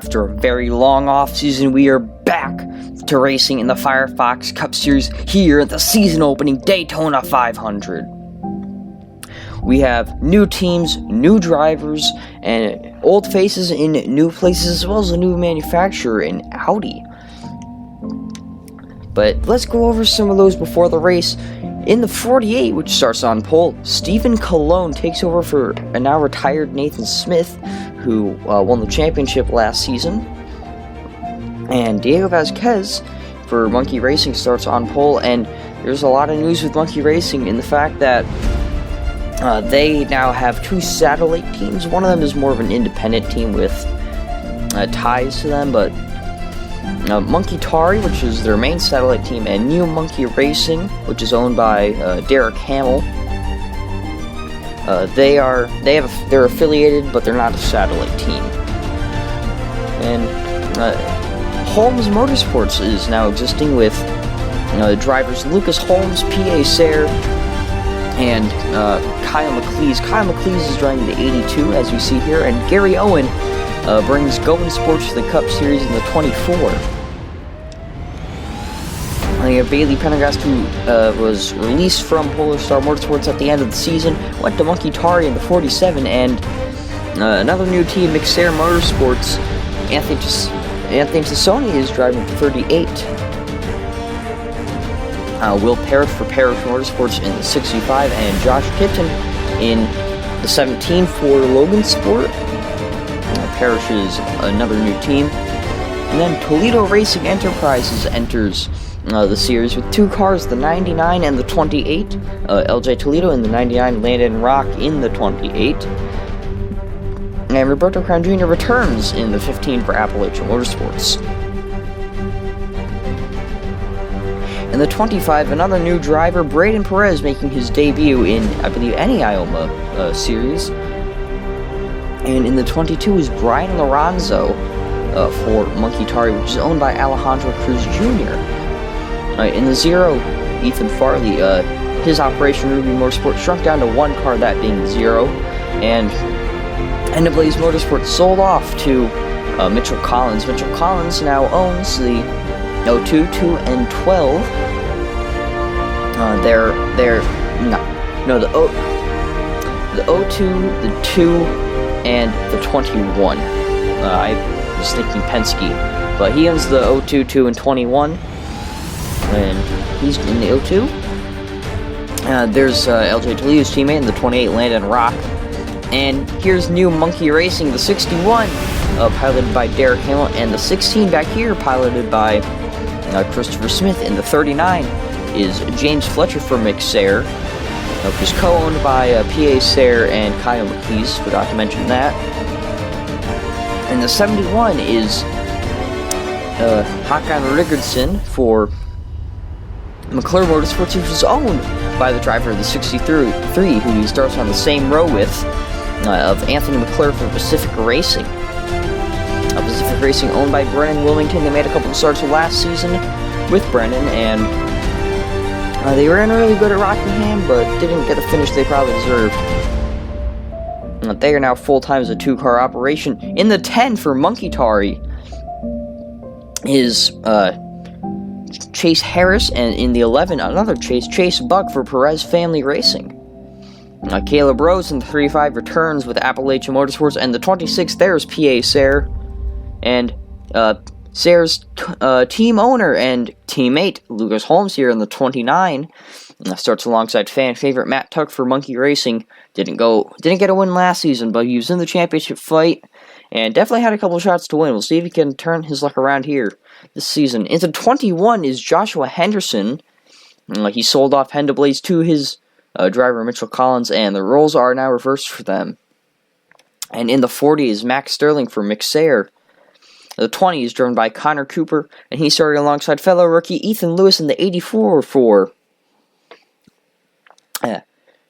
After a very long off-season, we are back to racing in the FireFox Cup Series here at the season-opening Daytona 500. We have new teams, new drivers, and old faces in new places, as well as a new manufacturer in Audi. But let's go over some of those before the race. In the 48, which starts on pole, Stephen Colon takes over for a now retired Nathan Smith, who won the championship last season. And Diego Vasquez for Monkey Racing starts on pole, and there's a lot of news with Monkey Racing in the fact that they now have two satellite teams. One of them is more of an independent team with ties to them, but Monkey Tari, which is their main satellite team, and New Monkey Racing, which is owned by Derek Hamill. They're affiliated, but they're not a satellite team. And Holmes Motorsports is now existing with drivers Lucas Holmes, P.A. Sayre, and Kyle McLeese. Kyle McLeese is driving the 82, as we see here, and Gary Owen brings Going Sports to the Cup Series in the 24. We have Bailey Pendergast, who was released from Polar Star Motorsports at the end of the season, went to Monkey Tari in the 47, and another new team, McSair Motorsports, Anthony Tassoni is driving the 38. Will Parrish for Parrish Motorsports in the 65, and Josh Tipton in the 17 for Logan Sport. Parrish is another new team. And then Toledo Racing Enterprises enters the series with two cars, the 99 and the 28. LJ Toledo in the 99, Landon Rock in the 28. And Roberto Crown Jr. returns in the 15 for Appalachian Motorsports. In the 25, another new driver, Braden Perez, making his debut in, I believe, any IOMA series. And in the 22 is Brian Lorenzo for Monkey Tari, which is owned by Alejandro Cruz Jr. In the 0, Ethan Farley, his operation Ruby Motorsports shrunk down to one car, that being the 0. And Endablaze Motorsports sold off to Mitchell Collins. Mitchell Collins now owns the 02, 2, and 12. The 02, the 2, and the 21. I was thinking Penske, but he owns the 02, 2, and 21, and he's in the 02. There's LJ Toledo's teammate in the 28, Landon Rock, and here's New Monkey Racing, the 61, piloted by Derek Hamill, and the 16 back here, piloted by Christopher Smith. In the 39 is James Fletcher for McSair, who's co-owned by P.A. Sayre and Kyle McLeese, forgot to mention that. And the 71 is Hakan Rigardson for McClure Motorsports, which is owned by the driver of the 63, who he starts on the same row with, of Anthony McClure for Pacific Racing. Pacific Racing owned by Brennan Wilmington. They made a couple of starts last season with Brennan, and they ran really good at Rockingham, but didn't get the finish they probably deserved. They are now full-time as a two-car operation. In the 10 for Monkey Tari is Chase Harris, and in the 11, another Chase Buck for Perez Family Racing. Caleb Rose in the 35 returns with Appalachian Motorsports, and the 26, there's P.A. Sayre, and Sayre's team owner and teammate, Lucas Holmes, here in the 29, starts alongside fan favorite Matt Tuck for Monkey Racing. Didn't get a win last season, but he was in the championship fight, and definitely had a couple shots to win. We'll see if he can turn his luck around here this season. Into 21 is Joshua Henderson. He sold off Hendablaze to his driver Mitchell Collins, and the roles are now reversed for them. And in the 40 is Max Sterling for McSair. The 20 is driven by Connor Cooper, and he started alongside fellow rookie Ethan Lewis in the 84 for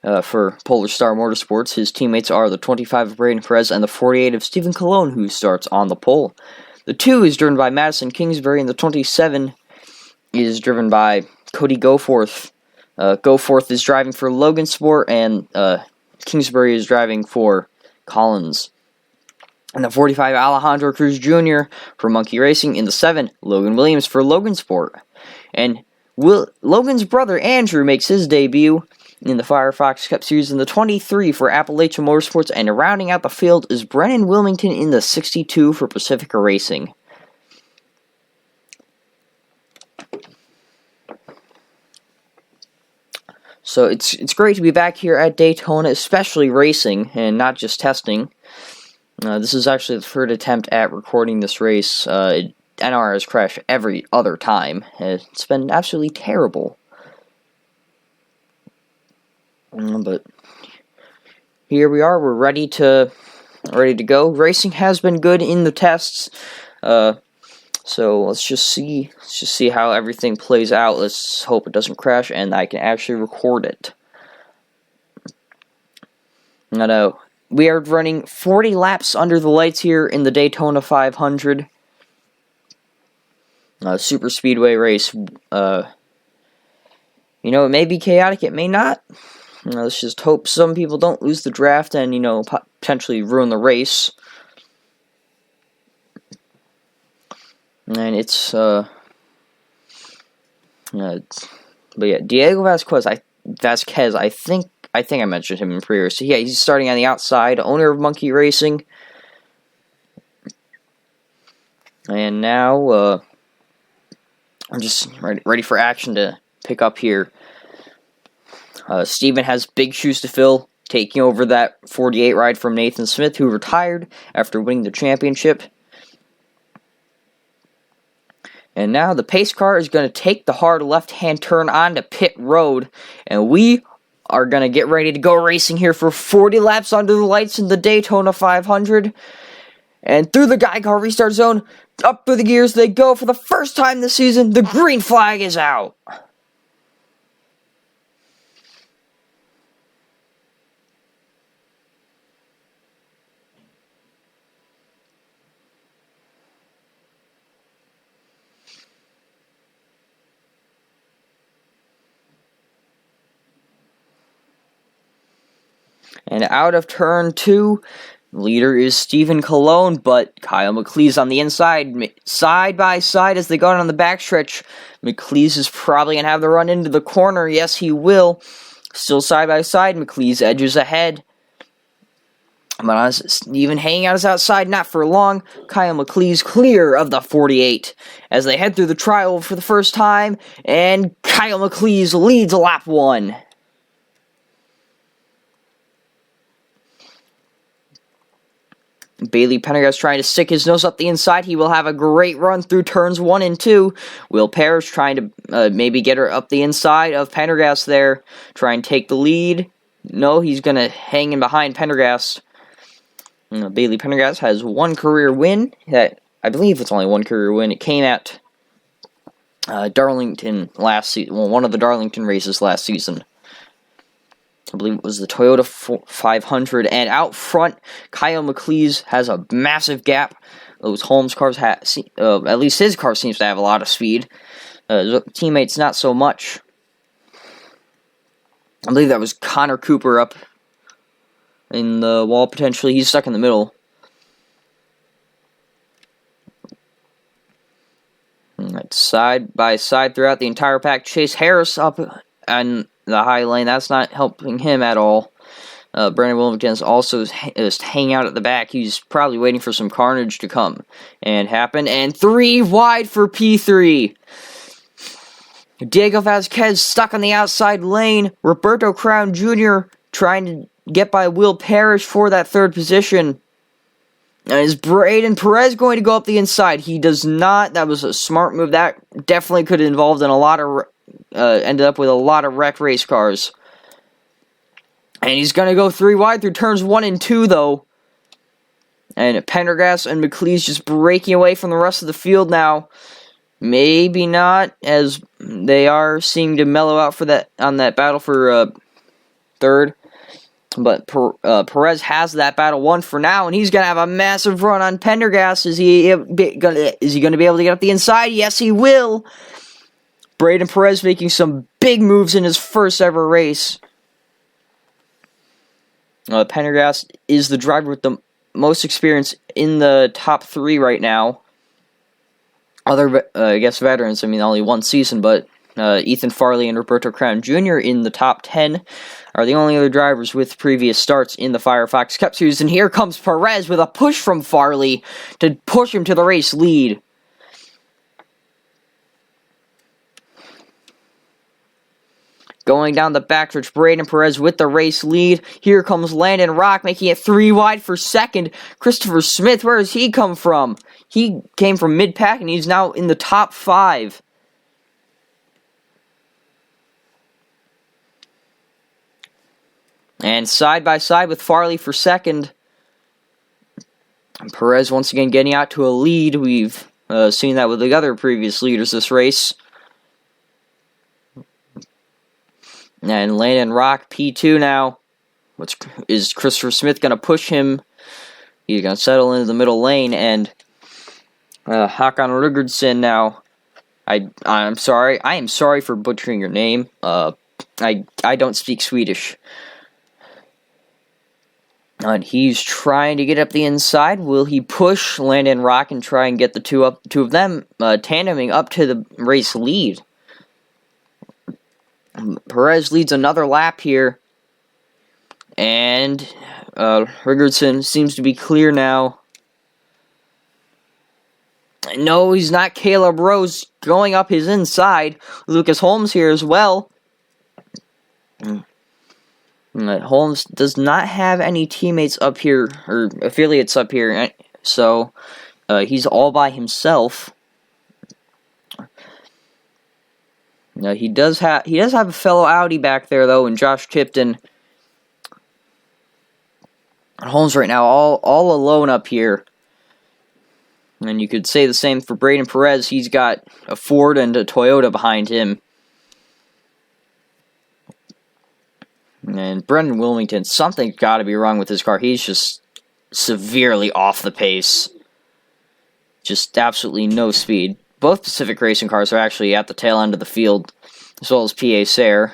Polar Star Motorsports. His teammates are the 25 of Braden Perez and the 48 of Stephen Colon, who starts on the pole. The 2 is driven by Madison Kingsbury, and the 27 is driven by Cody Goforth. Goforth is driving for Logan Sport, and Kingsbury is driving for Collins. In the 45, Alejandro Cruz Jr. for Monkey Racing. In the 7, Logan Williams for Logan Sport. And Logan's brother Andrew makes his debut in the FireFox Cup Series in the 23 for Appalachian Motorsports. And rounding out the field is Brennan Wilmington in the 62 for Pacifica Racing. So it's great to be back here at Daytona, especially racing and not just testing. This is actually the third attempt at recording this race. NR has crashed every other time. It's been absolutely terrible. But here we are. We're ready to go. Racing has been good in the tests. So let's just see how everything plays out. Let's hope it doesn't crash and I can actually record it. Now, we are running 40 laps under the lights here in the Daytona 500. Super speedway race. It may be chaotic, it may not. Let's just hope some people don't lose the draft and, potentially ruin the race. And but yeah, Diego Vasquez, I think I mentioned him in previous. So yeah, he's starting on the outside, owner of Monkey Racing. And now, I'm just ready for action to pick up here. Steven has big shoes to fill, taking over that 48 ride from Nathan Smith, who retired after winning the championship. And now the pace car is going to take the hard left-hand turn onto pit road. And we are going to get ready to go racing here for 40 laps under the lights in the Daytona 500. And through the guy car restart zone, up through the gears they go for the first time this season. The green flag is out. And out of turn 2, leader is Stephen Colon, but Kyle McLeese on the inside, side by side as they go on the backstretch. McLeese is probably going to have the run into the corner. Yes, he will. Still side by side, McLeese edges ahead. But Stephen hanging out his outside, not for long. Kyle McLeese clear of the 48 as they head through the trial for the first time. And Kyle McLeese leads lap 1. Bailey Pendergast trying to stick his nose up the inside. He will have a great run through turns 1 and 2. Will Parrish trying to maybe get her up the inside of Pendergast there. Try and take the lead. No, he's going to hang in behind Pendergast. Bailey Pendergast has one career win. I believe it's only one career win. It came at Darlington last season. Well, one of the Darlington races last season. I believe it was the Toyota 500, and out front, Kyle McLeese has a massive gap. Those Holmes cars at least his car seems to have a lot of speed. Teammates not so much. I believe that was Connor Cooper up in the wall potentially. He's stuck in the middle. Right, side by side throughout the entire pack. Chase Harris up on the high lane. That's not helping him at all. Brandon Wilmington also is hanging out at the back. He's probably waiting for some carnage to come and happen. And 3 wide for P3. Diego Vasquez stuck on the outside lane. Roberto Crown Jr. trying to get by Will Parrish for that third position. And is Braden Perez going to go up the inside? He does not. That was a smart move. That definitely could have involved in a lot of ended up with a lot of wrecked race cars. And he's going to go 3 wide through turns 1 and 2, though. And Pendergast and McLeese just breaking away from the rest of the field now. Maybe not, as they are seeming to mellow out for that on that battle for third. But Perez has that battle won for now, and he's going to have a massive run on Pendergast. Is he going to be able to get up the inside? Yes, he will. Braden Perez making some big moves in his first ever race. Pendergast is the driver with the most experience in the top 3 right now. Other, I guess, veterans, I mean, only one season, but Ethan Farley and Roberto Crown Jr. in the top 10 are the only other drivers with previous starts in the FireFox Cup Series. And here comes Perez with a push from Farley to push him to the race lead. Going down the backstretch, Braden Perez with the race lead. Here comes Landon Rock, making it 3 wide for second. Christopher Smith, where does he come from? He came from mid-pack, and he's now in the top 5. And side by side with Farley for second. And Perez once again getting out to a lead. We've seen that with the other previous leaders this race. And Landon Rock, P2 now. Is Christopher Smith going to push him? He's going to settle into the middle lane. And Håkan Ruggerdsson now. I'm sorry. I am sorry for butchering your name. I don't speak Swedish. And he's trying to get up the inside. Will he push Landon Rock and try and get the two of them tandeming up to the race lead? Perez leads another lap here. And Ruggerdsson seems to be clear now. No, he's not. Caleb Rose going up his inside. Lucas Holmes here as well. Holmes does not have any teammates up here, or affiliates up here, so he's all by himself. He does have a fellow Audi back there though, in Josh Tipton. Holmes right now all alone up here. And you could say the same for Braden Perez. He's got a Ford and a Toyota behind him. And Brendan Wilmington, something's got to be wrong with his car. He's just severely off the pace. Just absolutely no speed. Both Pacific Racing cars are actually at the tail end of the field, as well as PA Sayre.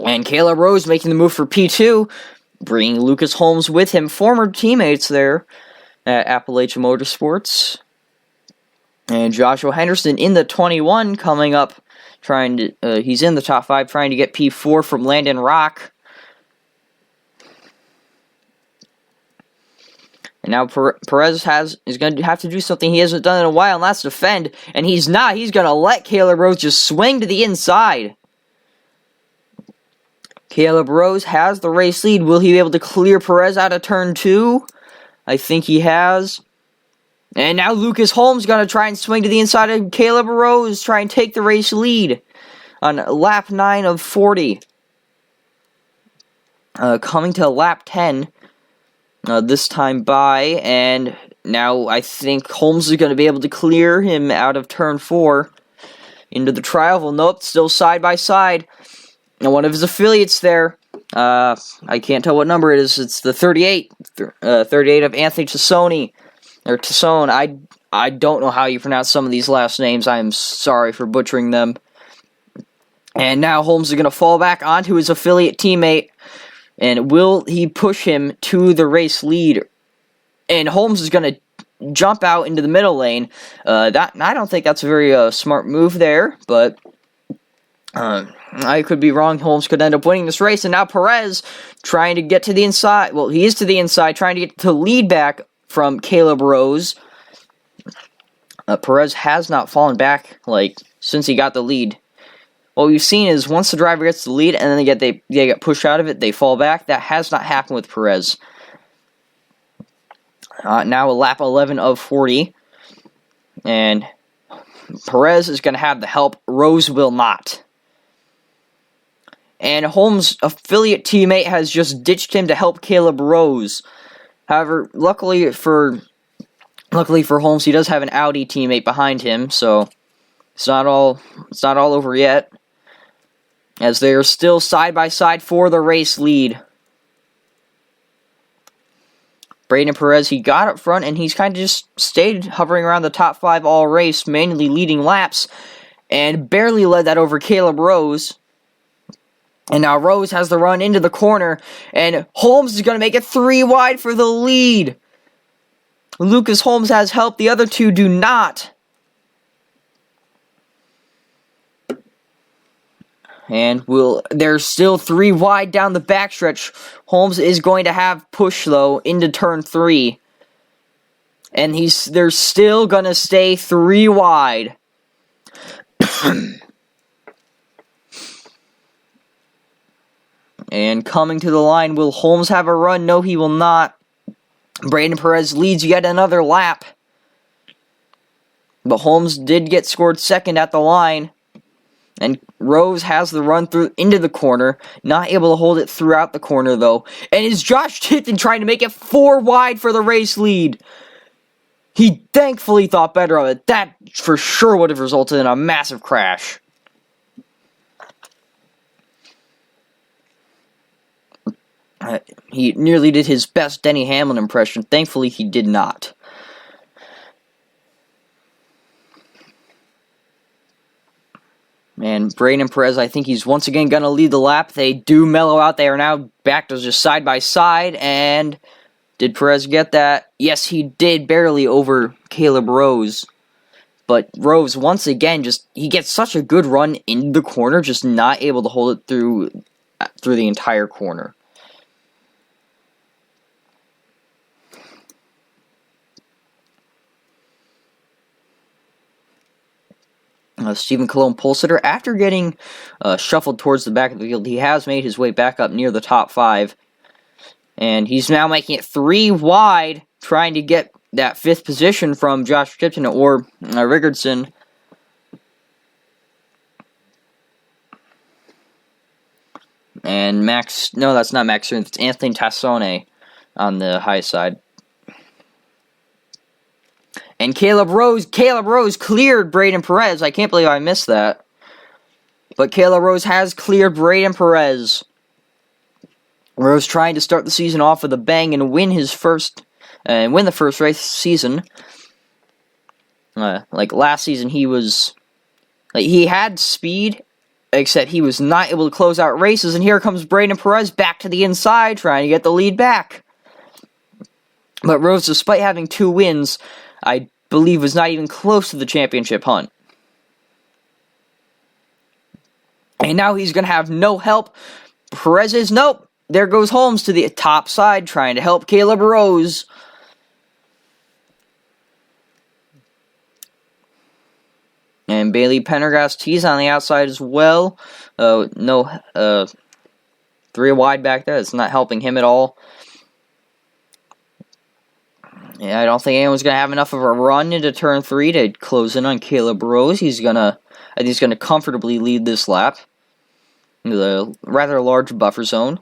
And Caleb Rose making the move for P2, bringing Lucas Holmes with him, former teammates there at Appalachia Motorsports. And Joshua Henderson in the 21 coming up, he's in the top 5, trying to get P4 from Landon Rock. And now Perez is going to have to do something he hasn't done in a while, and that's defend. And he's not. He's going to let Caleb Rose just swing to the inside. Caleb Rose has the race lead. Will he be able to clear Perez out of turn 2? I think he has. And now Lucas Holmes going to try and swing to the inside of Caleb Rose, try and take the race lead on lap 9 of 40. Coming to lap 10. This time by, and now I think Holmes is going to be able to clear him out of turn 4 into the trial. Nope, still side by side. And one of his affiliates there, I can't tell what number it is. It's the 38 of Anthony Tassone, or Tassone. I don't know how you pronounce some of these last names. I am sorry for butchering them. And now Holmes is going to fall back onto his affiliate teammate. And will he push him to the race lead? And Holmes is going to jump out into the middle lane. I don't think that's a very smart move there, but I could be wrong. Holmes could end up winning this race. And now Perez trying to get to the inside. Well, he is to the inside, trying to get to lead back from Caleb Rose. Perez has not fallen back since he got the lead. What we've seen is once the driver gets the lead and then they get pushed out of it, they fall back. That has not happened with Perez. Now a lap 11 of 40. And Perez is going to have the help. Rose will not. And Holmes' affiliate teammate has just ditched him to help Caleb Rose. However, luckily for Holmes, he does have an Audi teammate behind him, so it's not all over yet. As they are still side by side for the race lead. Braden Perez, he got up front and he's kind of just stayed hovering around the top 5 all race, manually leading laps, and barely led that over Caleb Rose. And now Rose has the run into the corner, and Holmes is going to make it 3 wide for the lead. Lucas Holmes has help, the other two do not. And there's still 3 wide down the backstretch. Holmes is going to have push, though, into turn 3. And they're still going to stay 3 wide. And coming to the line, will Holmes have a run? No, he will not. Braden Perez leads yet another lap. But Holmes did get scored second at the line. And Rose has the run through into the corner. Not able to hold it throughout the corner, though. And is Josh Tipton trying to make it 4 wide for the race lead? He thankfully thought better of it. That for sure would have resulted in a massive crash. He nearly did his best Denny Hamlin impression. Thankfully, he did not. And Braden Perez, I think he's once again going to lead the lap. They do mellow out. They are now back to just side by side. And did Perez get that? Yes, he did, barely over Caleb Rose. But Rose, once again, he gets such a good run in the corner, just not able to hold it through the entire corner. Stephen Cologne pole sitter, after getting shuffled towards the back of the field, he has made his way back up near the top 5. And he's now making it 3 wide, trying to get that 5th position from Josh Tipton or Rigardson. And no, that's not Max, it's Anthony Tassone on the high side. And Caleb Rose cleared Braden Perez. I can't believe I missed that. But Caleb Rose has cleared Braden Perez. Rose trying to start the season off with a bang and win the first race season. Like last season, he had speed, except he was not able to close out races. And here comes Braden Perez back to the inside, trying to get the lead back. But Rose, despite having 2 wins, I believe was not even close to the championship hunt. And now he's going to have no help. Perez is, nope. There goes Holmes to the top side, trying to help Caleb Rose. And Bailey Pendergast, he's on the outside as well. 3 wide back there. It's not helping him at all. Yeah, I don't think anyone's going to have enough of a run into turn 3 to close in on Caleb Rose. I think he's going to comfortably lead this lap into the rather large buffer zone.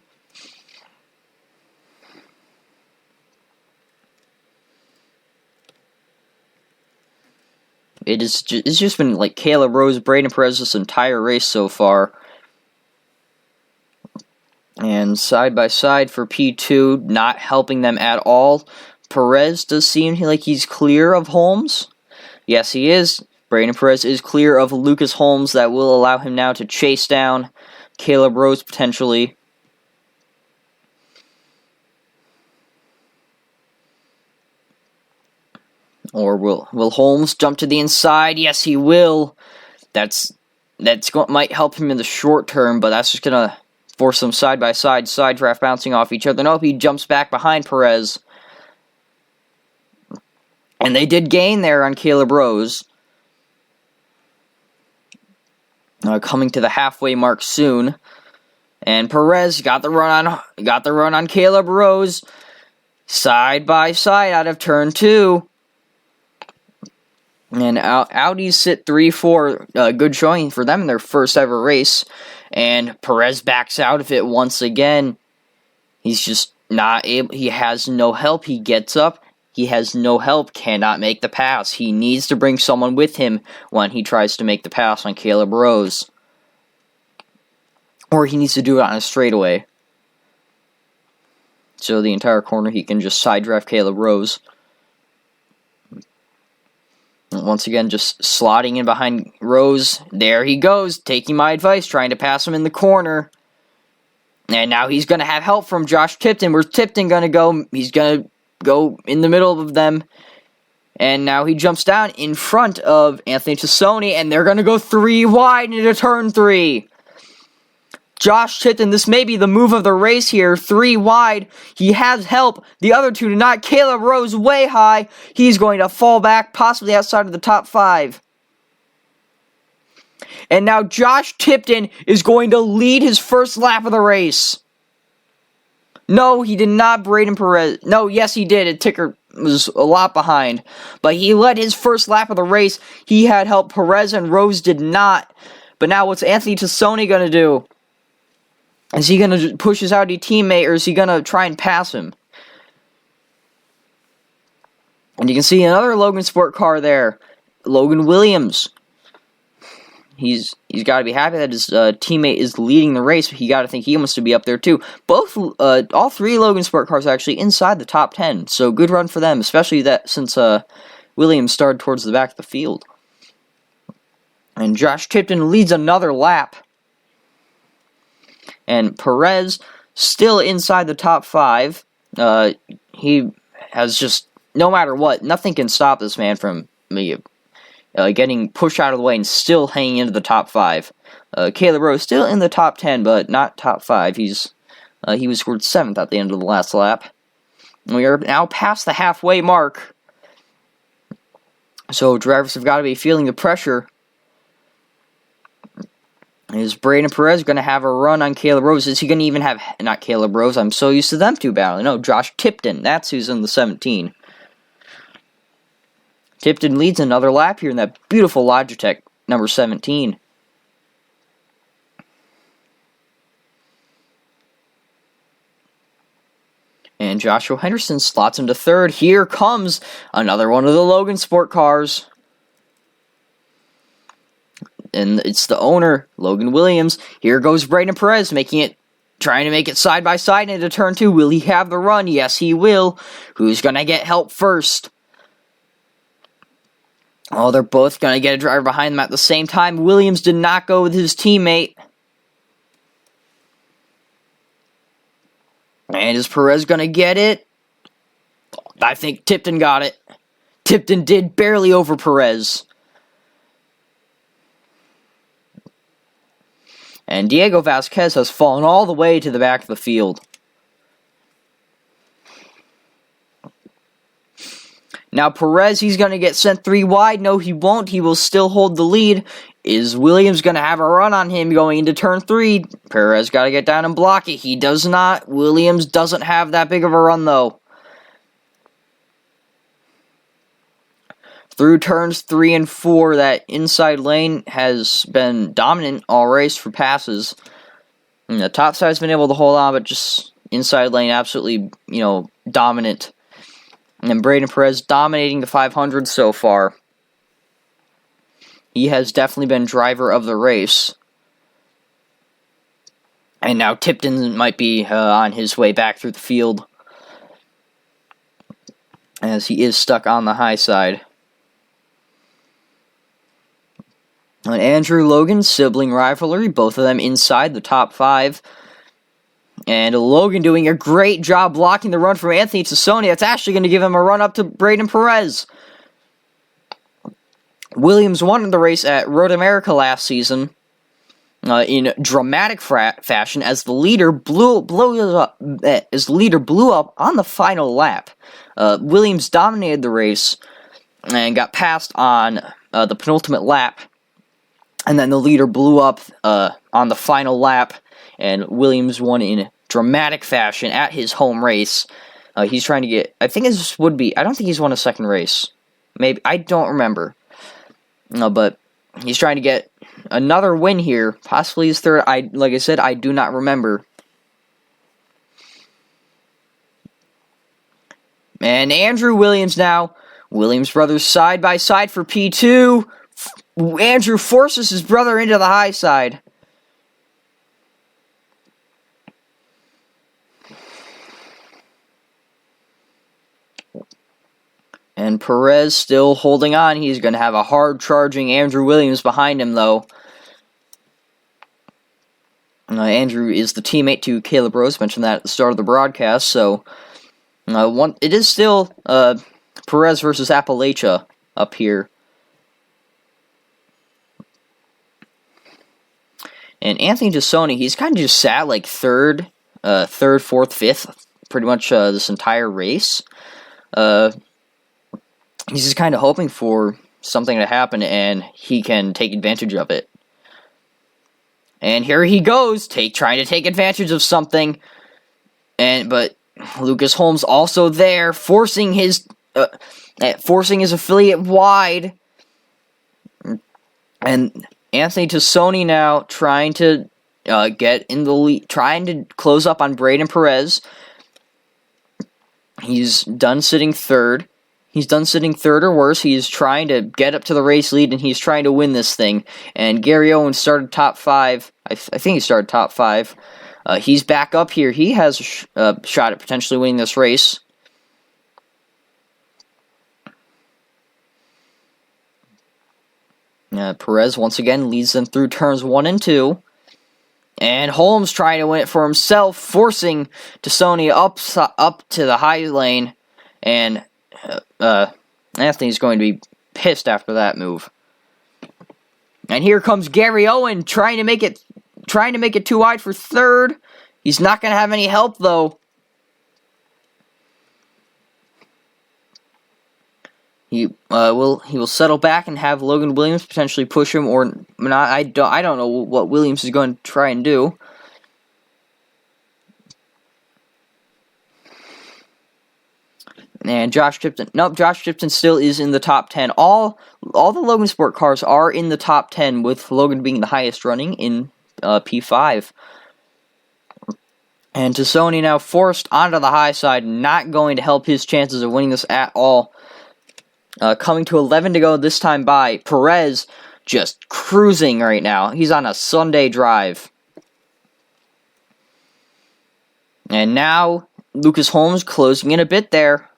It's just been like Caleb Rose, Braden Perez this entire race so far. And side by side for P2, not helping them at all. Perez does seem like he's clear of Holmes. Yes, he is. Braden Perez is clear of Lucas Holmes. That will allow him now to chase down Caleb Rose potentially. Or will Holmes jump to the inside? Yes, he will. Might help him in the short term, but that's just gonna force some side by side draft bouncing off each other. Nope, he jumps back behind Perez. And they did gain there on Caleb Rose. Coming to the halfway mark soon. And Perez got the run on Caleb Rose. Side by side out of turn 2. And Audis sit 3-4. Good showing for them in their first ever race. And Perez backs out of it once again. He's just not able. He has no help. He gets up. He has no help, cannot make the pass. He needs to bring someone with him when he tries to make the pass on Caleb Rose. Or he needs to do it on a straightaway. So the entire corner he can just side draft Caleb Rose. Once again, just slotting in behind Rose. There he goes, taking my advice, trying to pass him in the corner. And now he's going to have help from Josh Tipton. Where's Tipton going to go? He's going to go in the middle of them. And now he jumps down in front of Anthony Tassoni, and they're going to go 3 wide into turn 3. Josh Tipton, this may be the move of the race here. 3 wide. He has help. The other two do not. Caleb Rose way high. He's going to fall back, possibly outside of the top 5. And now Josh Tipton is going to lead his first lap of the race. No, he did not. Braden Perez. No, yes, he did. Ticker was a lot behind. But he led his first lap of the race. He had help. Perez and Rose did not. But now what's Anthony Tassoni going to do? Is he going to push his Audi teammate, or is he going to try and pass him? And you can see another Logan Sport car there. Logan Williams. He's got to be happy that his teammate is leading the race. He got to think he wants to be up there too. All 3 Logan Sport cars are actually inside the top 10. So good run for them, especially that since Williams started towards the back of the field. And Josh Tipton leads another lap. And Perez still inside the top 5. He has just, no matter what, nothing can stop this man from getting pushed out of the way and still hanging into the top 5. Caleb Rose still in the top 10, but not top 5. He was scored 7th at the end of the last lap. We are now past the halfway mark. So drivers have got to be feeling the pressure. Is Braden Perez going to have a run on Caleb Rose? Is he going to even have, not Caleb Rose, I'm so used to them two battling. No, Josh Tipton, that's who's in the 17. Tipton leads another lap here in that beautiful Logitech number 17. And Joshua Henderson slots into 3rd. Here comes another one of the Logan Sport cars. And it's the owner, Logan Williams. Here goes Braden Perez, trying to make it side by side into turn 2. Will he have the run? Yes, he will. Who's going to get help first? Oh, they're both going to get a driver behind them at the same time. Williams did not go with his teammate. And is Perez going to get it? I think Tipton got it. Tipton did barely over Perez. And Diego Vasquez has fallen all the way to the back of the field. Now Perez, he's going to get sent 3 wide. No, he won't. He will still hold the lead. Is Williams going to have a run on him going into turn 3? Perez got to get down and block it. He does not. Williams doesn't have that big of a run, though. Through turns 3 and 4, that inside lane has been dominant all race for passes. And the top side's been able to hold on, but just inside lane absolutely, dominant. And Braden Perez dominating the 500 so far. He has definitely been driver of the race. And now Tipton might be on his way back through the field, as he is stuck on the high side. And Andrew Logan, sibling rivalry, both of them inside the top 5. And Logan doing a great job blocking the run from Anthony Tassoni. That's actually going to give him a run up to Braden Perez. Williams won the race at Road America last season in dramatic fashion as the leader blew up on the final lap. Williams dominated the race and got passed on the penultimate lap. And then the leader blew up on the final lap, and Williams won in dramatic fashion at his home race. He's trying to get, I think this would be, I don't think he's won a second race. Maybe, I don't remember. But he's trying to get another win here, possibly his 3rd. Like I said, I do not remember. And Andrew Williams now. Williams brothers side by side for P2. Andrew forces his brother into the high side. And Perez still holding on. He's going to have a hard charging Andrew Williams behind him, though. Andrew is the teammate to Caleb Rose. Mentioned that at the start of the broadcast. So it is still Perez versus Appalachia up here. And Anthony Tassoni, he's kind of just sat like third, fourth, fifth, pretty much this entire race. He's just kind of hoping for something to happen, and he can take advantage of it. And here he goes, trying to take advantage of something. But Lucas Holmes also there, forcing his affiliate wide. And Anthony Tassoni now trying to get in the lead, trying to close up on Braden Perez. He's done sitting third. He's done sitting third or worse. He's trying to get up to the race lead, and he's trying to win this thing. And Gary Owens started top 5. I think he started top 5. He's back up here. He has a shot at potentially winning this race. Perez once again leads them through turns 1 and 2. And Holmes trying to win it for himself, forcing Tassoni up to the high lane. And Anthony's going to be pissed after that move. And here comes Gary Owen trying to make it too wide for third. He's not going to have any help though. He will settle back and have Logan Williams potentially push him or not. I don't know what Williams is going to try and do. And Josh Tipton still is in the top 10. All the Logan Sport cars are in the top 10, with Logan being the highest running in P5. And Tassoni now forced onto the high side, not going to help his chances of winning this at all. Coming to 11 to go this time by. Perez just cruising right now. He's on a Sunday drive. And now Lucas Holmes closing in a bit there.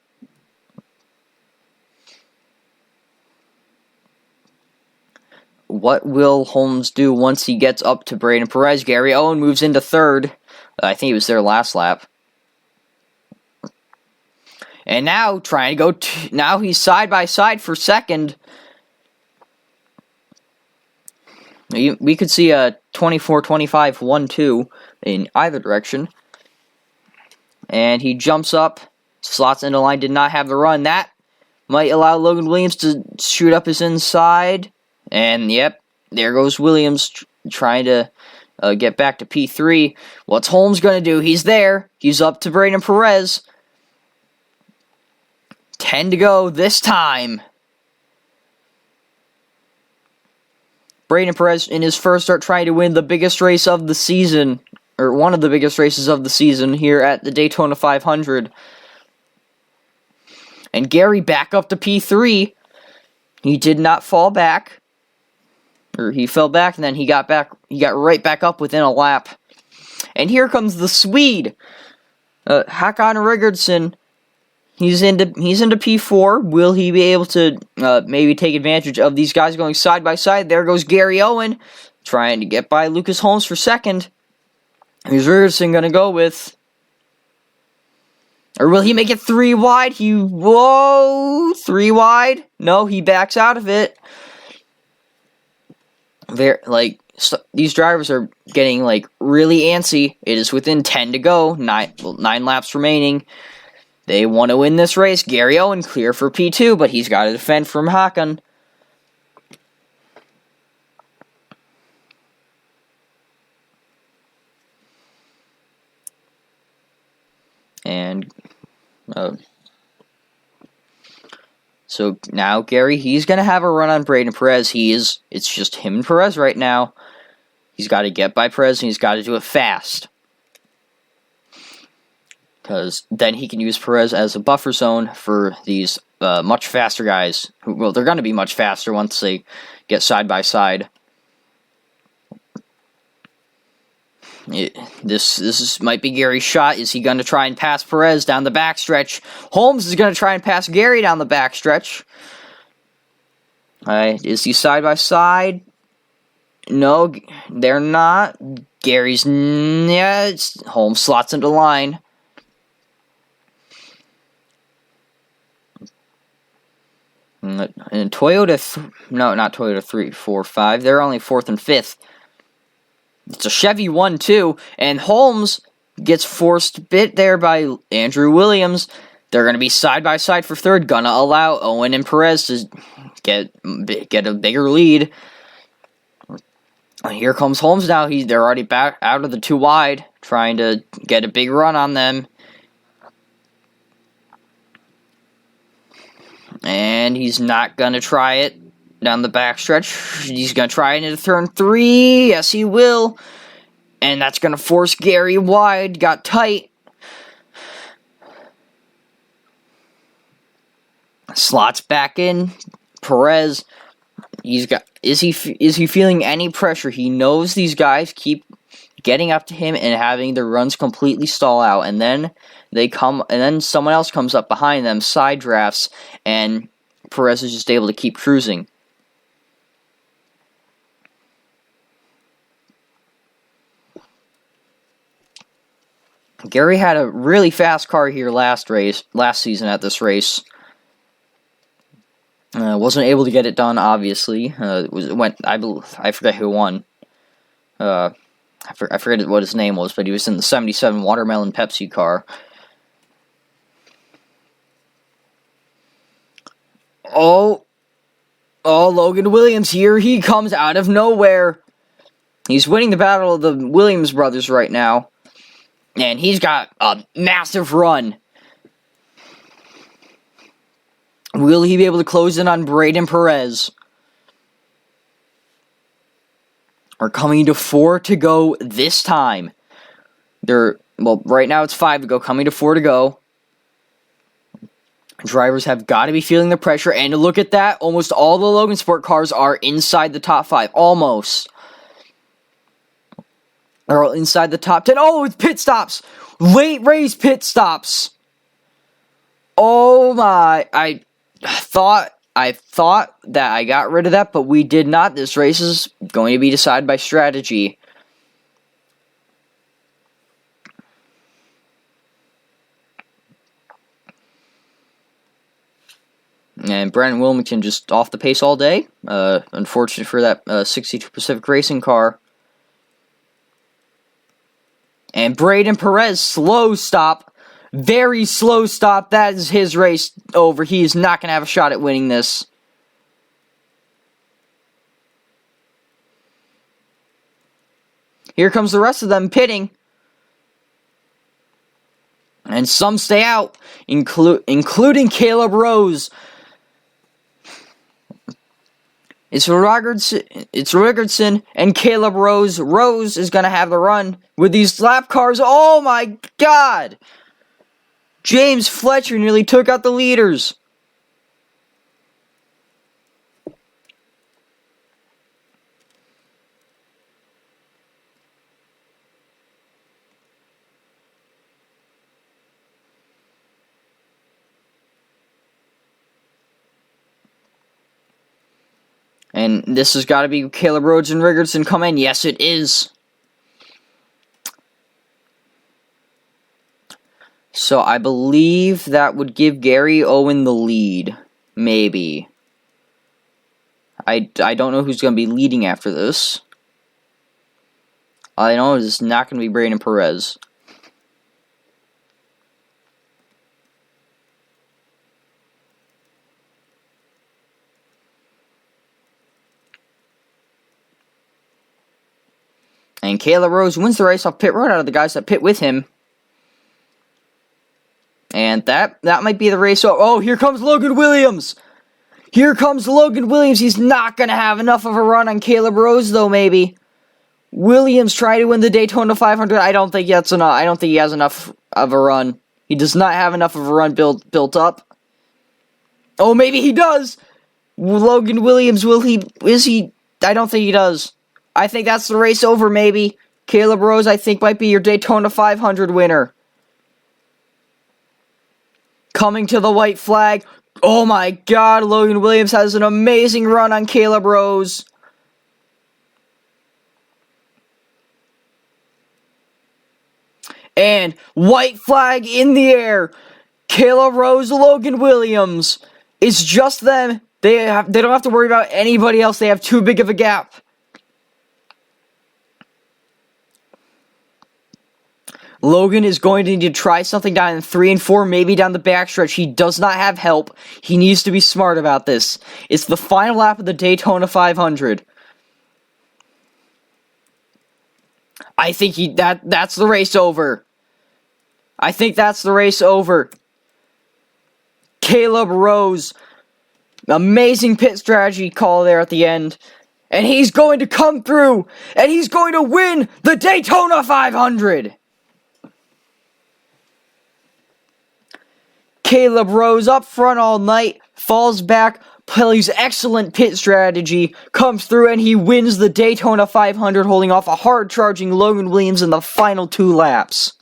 What will Holmes do once he gets up to Braden Perez? Gary Owen moves into third. I think he was there last lap. And now trying to go. Now he's side by side for second. We could see a 24-25 1-2 in either direction. And he jumps up, slots into line. Did not have the run. That might allow Logan Williams to shoot up his inside. And yep, there goes Williams trying to get back to P3. What's Holmes going to do? He's there. He's up to Braden Perez. 10 to go this time. Braden Perez in his first start trying to win the biggest race of the season, or one of the biggest races of the season here at the Daytona 500. And Gary back up to P3. He did not fall back. Or he fell back and then he got right back up within a lap. And here comes the Swede. Håkan Rigardsson. He's into P4. Will he be able to maybe take advantage of these guys going side by side? There goes Gary Owen trying to get by Lucas Holmes for second. Who's Rigardsson going to go with? Or will he make it 3 wide? 3 wide? No, he backs out of it. These drivers are getting really antsy. It is within 10 to go. 9 laps remaining. They want to win this race. Gary Owen clear for P2, but he's got to defend from Håkan. And so now Gary, he's going to have a run on Braden Perez. It's just him and Perez right now. He's got to get by Perez, and he's got to do it fast. Because then he can use Perez as a buffer zone for these much faster guys. Well, they're going to be much faster once they get side by side. This might be Gary's shot. Is he going to try and pass Perez down the backstretch? Holmes is going to try and pass Gary down the backstretch. Is he side by side? No, they're not. Gary's, yeah, Holmes slots into line. And Toyota, no, not Toyota 3, 4, 5. They're only 4th and 5th. It's a Chevy 1-2, and Holmes gets forced bit there by Andrew Williams. They're going to be side by side for 3rd. Gonna allow Owen and Perez to get a bigger lead. Here comes Holmes now. They're already back out of the 2 wide, trying to get a big run on them. And he's not going to try it down the backstretch. He's going to try it into turn 3. Yes, he will. And that's going to force Gary wide. Got tight. Slots back in. Perez. Is he feeling any pressure? He knows these guys keep getting up to him and having their runs completely stall out, and then someone else comes up behind them, side drafts, and Perez is just able to keep cruising. Gary had a really fast car here last season at this race. Wasn't able to get it done, obviously. I forget who won. I forget what his name was, but he was in the 77 Watermelon Pepsi car. Oh, Logan Williams, here he comes out of nowhere. He's winning the battle of the Williams brothers right now. And he's got a massive run. Will he be able to close in on Braden Perez? Are coming to 4 to go this time. Right now it's 5 to go, coming to 4 to go. Drivers have got to be feeling the pressure, and look at that, almost all the Logan Sport cars are inside the top 5, almost. Or inside the top 10. Oh, it's pit stops! Late race pit stops! Oh my, I thought that I got rid of that, but we did not. This race is going to be decided by strategy. And Brandon Wilmington just off the pace all day. Unfortunate for that 62 Pacific Racing car. And Braden Perez, slow stop. Very slow stop. That is his race over. He is not going to have a shot at winning this. Here comes the rest of them pitting. And some stay out, including Caleb Rose. It's Rickardson and Caleb Rose. Rose is going to have the run with these lap cars. Oh my God! James Fletcher nearly took out the leaders. And this has got to be Caleb Rhodes and Rickardson come in. Yes, it is. So I believe that would give Gary Owen the lead. Maybe. I don't know who's going to be leading after this. All I know is it's not going to be Braden Perez. And Caleb Rose wins the race off pit road out of the guys that pit with him. And that might be the race. Oh, here comes Logan Williams. Here comes Logan Williams. He's not going to have enough of a run on Caleb Rose, though, maybe. Williams trying to win the Daytona 500. I don't think that's enough. I don't think he has enough of a run. He does not have enough of a run built up. Oh, maybe he does. Logan Williams, is he? I don't think he does. I think that's the race over, maybe. Caleb Rose, I think, might be your Daytona 500 winner. Coming to the white flag. Oh my God, Logan Williams has an amazing run on Caleb Rose. And white flag in the air. Kayla Rose, Logan Williams. It's just them. They don't have to worry about anybody else. They have too big of a gap. Logan is going to need to try something down in 3 and 4, maybe down the backstretch. He does not have help. He needs to be smart about this. It's the final lap of the Daytona 500. I think that's the race over. I think that's the race over. Caleb Rose. Amazing pit strategy call there at the end. And he's going to come through. And he's going to win the Daytona 500. Caleb Rose up front all night, falls back, plays excellent pit strategy, comes through, and he wins the Daytona 500, holding off a hard-charging Logan Williams in the final 2 laps.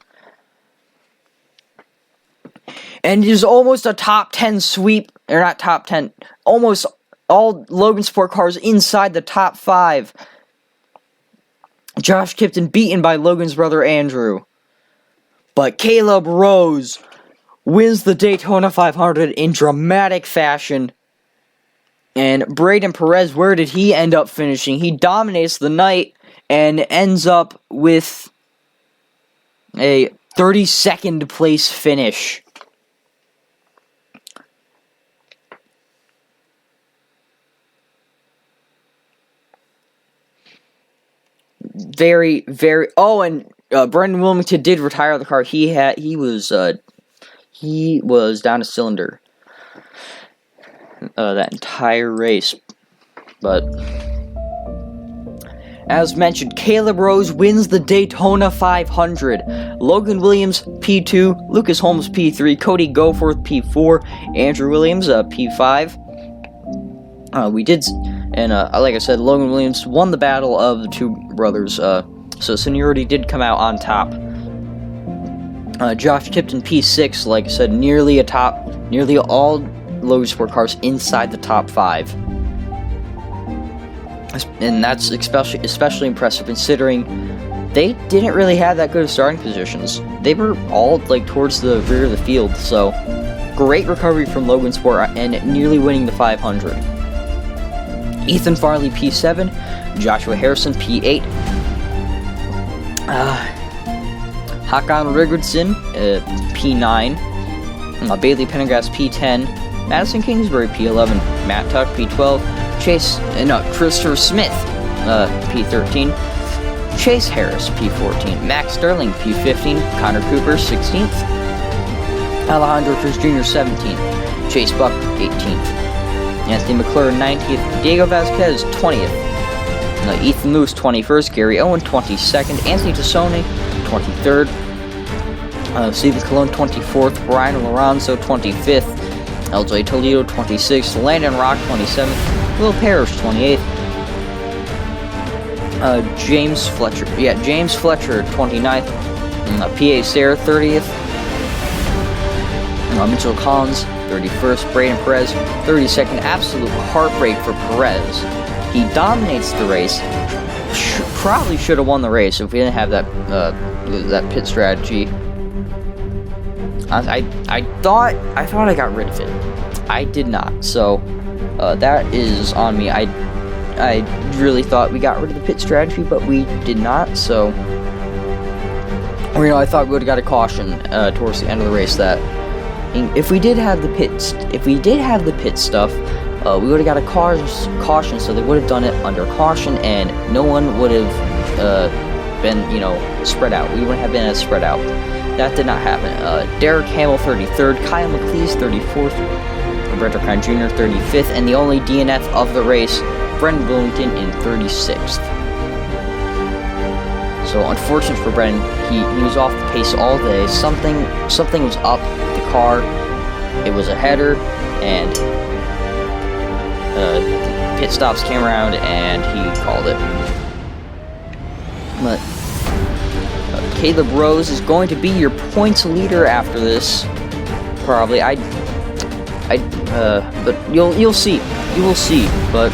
And it is almost a top 10 sweep, or not top 10, almost all Logan Sport cars inside the top 5. Josh Kipton beaten by Logan's brother Andrew. But Caleb Rose wins the Daytona 500 in dramatic fashion. And Braden Perez, where did he end up finishing? He dominates the night and ends up with a 32nd place finish. Very, very... Oh, and Brendan Wilmington did retire the car. He was down a cylinder that entire race. But as mentioned, Caleb Rose wins the Daytona 500. Logan Williams P2, Lucas Holmes P3, Cody Goforth P4, Andrew Williams P5. Like I said, Logan Williams won the battle of the two brothers. So seniority did come out on top. Josh Kipton P6, like I said, nearly all Logan Sport cars inside the top 5. And that's especially impressive considering they didn't really have that good of starting positions. They were all towards the rear of the field, so great recovery from Logan Sport and nearly winning the 500. Ethan Farley P7, Joshua Harrison P8, Hakan Rigurdson P9, Bailey Pendergast P10, Madison Kingsbury P11, Matt Tuck P12, Christopher Smith P13, Chase Harris P14, Max Sterling P15, Connor Cooper 16th, Alejandro Cruz Jr. 17th, Chase Buck 18th, Anthony McClure 19th, Diego Vasquez 20th, Ethan Moose 21st, Gary Owen 22nd, Anthony Tassone 23rd, Steven Colon 24th, Brian Lorenzo 25th, LJ Toledo 26th, Landon Rock 27th, Will Parrish 28th, James Fletcher 29th, P.A. Sayre 30th, Mitchell Collins 31st, Braden Perez 32nd. Absolute heartbreak for Perez. He dominates the race. Probably should have won the race if we didn't have that pit strategy. I thought I got rid of it. I did not. So that is on me. I really thought we got rid of the pit strategy, but we did not. So I thought we would have got a caution towards the end of the race. That if we did have the pit stuff, we would have got a caution. So they would have done it under caution, and no one would have been spread out. We wouldn't have been as spread out. That did not happen. Derek Hamill 33rd, Kyle McLeese 34th, Roberto Kine Jr. 35th, and the only DNF of the race, Brendan Willington in 36th. So unfortunate for Brendan, he was off the pace all day. Something was up with the car. It was a header, and pit stops came around, and he called it. But Caleb Rose is going to be your points leader after this, probably. But you'll see. You will see. But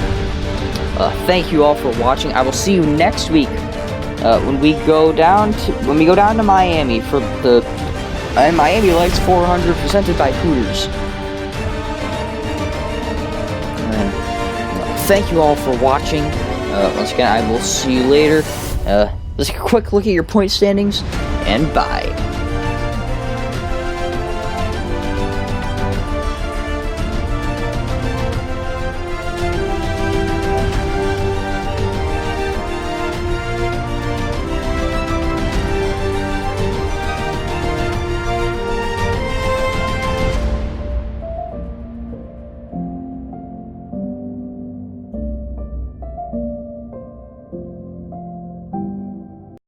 thank you all for watching. I will see you next week when we go down to Miami for the Miami Lights 400 presented by Hooters. And thank you all for watching. Once again, I will see you later. Let's take a quick look at your point standings, and bye.